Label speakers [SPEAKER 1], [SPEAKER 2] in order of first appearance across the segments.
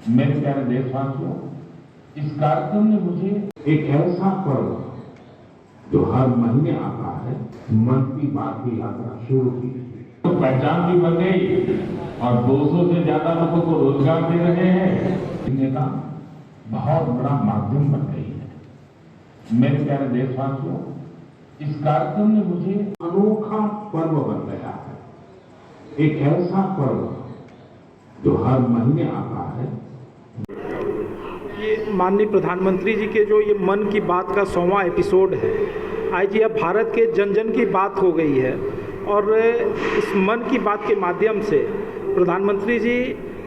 [SPEAKER 1] मेरे प्यारे देशवासियों, इस कार्यक्रम ने मुझे एक ऐसा पर्व जो हर महीने आता है, मन की बात की यात्रा शुरू की। तो पहचान भी बन गई और 200 से ज्यादा लोगों को रोजगार दे रहे हैं। इनका का बहुत बड़ा माध्यम बन गई है। मेरे प्यारे देशवासियों, इस कार्यक्रम ने मुझे अनोखा पर्व बन गया है, एक ऐसा पर्व जो हर महीने आता है।
[SPEAKER 2] ये माननीय प्रधानमंत्री जी के जो ये मन की बात का 100वां एपिसोड है, आज यह भारत के जन जन की बात हो गई है। और इस मन की बात के माध्यम से प्रधानमंत्री जी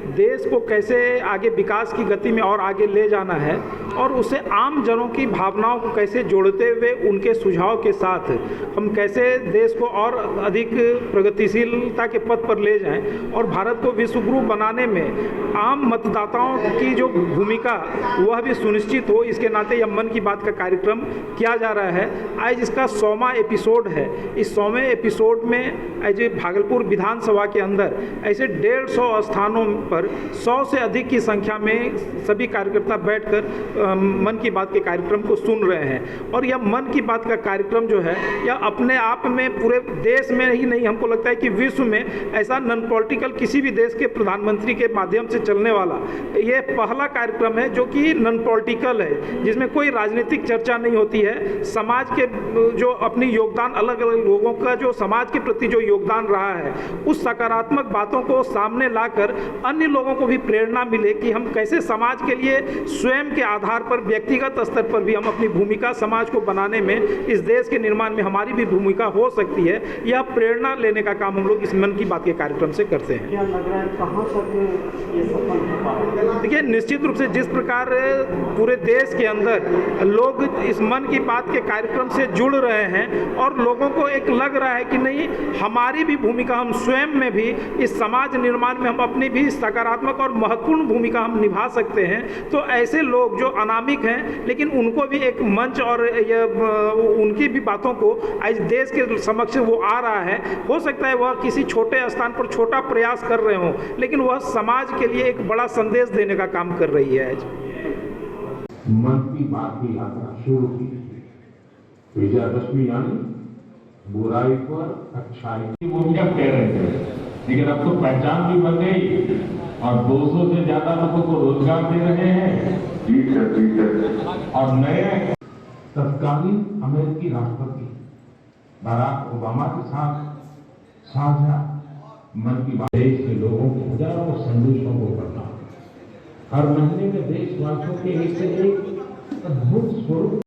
[SPEAKER 2] देश को कैसे आगे विकास की गति में और आगे ले जाना है और उसे आम जनों की भावनाओं को कैसे जोड़ते हुए उनके सुझाव के साथ हम कैसे देश को और अधिक प्रगतिशीलता के पथ पर ले जाएं और भारत को विश्वगुरु बनाने में आम मतदाताओं की जो भूमिका वह भी सुनिश्चित हो, इसके नाते यह मन की बात का कार्यक्रम किया जा रहा है। आज इसका 100वां एपिसोड है। इस 100वें एपिसोड में आज भागलपुर विधानसभा के अंदर ऐसे 150 स्थानों पर 100 से अधिक की संख्या में सभी कार्यकर्ता बैठकर मन की बात के कार्यक्रम को सुन रहे हैं। और यह मन की बात का कार्यक्रम जो है यह अपने आप में पूरे देश में ही नहीं, हमको लगता है कि विश्व में ऐसा नॉन पॉलिटिकल किसी भी देश के प्रधानमंत्री के माध्यम से चलने वाला ये पहला कार्यक्रम है जो कि नॉन पॉलिटिकल है, जिसमें कोई राजनीतिक चर्चा नहीं होती है। समाज के जो अपनी योगदान, अलग अलग लोगों का जो समाज के प्रति जो योगदान रहा है, उस सकारात्मक बातों को सामने लाकर अन्य लोगों को भी प्रेरणा मिले कि हम कैसे समाज के लिए स्वयं के आधार पर, व्यक्तिगत स्तर पर भी हम अपनी भूमिका समाज को बनाने में, इस देश के निर्माण में हमारी भी भूमिका हो सकती है। यह प्रेरणा लेने का काम हम लोग इस मन की बात के कार्यक्रम से करते हैं।
[SPEAKER 3] क्या लग रहा है कहाँ तक ये सफल हो पा रहा है?
[SPEAKER 2] देखिए, निश्चित रूप से जिस प्रकार पूरे देश के अंदर लोग इस मन की बात के कार्यक्रम से जुड़ रहे हैं और लोगों को एक लग रहा है कि नहीं, हमारी भी भूमिका, हम स्वयं में भी इस समाज निर्माण में हम अपनी भी सकारात्मक और महत्वपूर्ण भूमिका हम निभा सकते हैं। तो ऐसे लोग जो अनामिक हैं लेकिन उनको भी एक मंच और उनकी भी बातों को आज देश के समक्ष वो आ रहा है। हो सकता है वह किसी छोटे स्थान पर छोटा प्रयास कर रहे हों, लेकिन वह समाज के लिए एक बड़ा संदेश देने का काम कर रही है। आज
[SPEAKER 1] मन की बात की यात्रा शुरू की, विजयादशमी यानी बुराई पर अच्छाई की भूमिका कह रहे थे, लेकिन अब तो पहचान भी बन गई और 200 से ज्यादा लोगों को रोजगार दे रहे हैं। ठीक है। और नए तत्कालीन अमेरिकी राष्ट्रपति बराक ओबामा के साथ साझा मन की बात देश के लोगों के हजारों संदेशों को करना, हर महीने में देशवासियों के एक से एक अद्भुत स्वरूप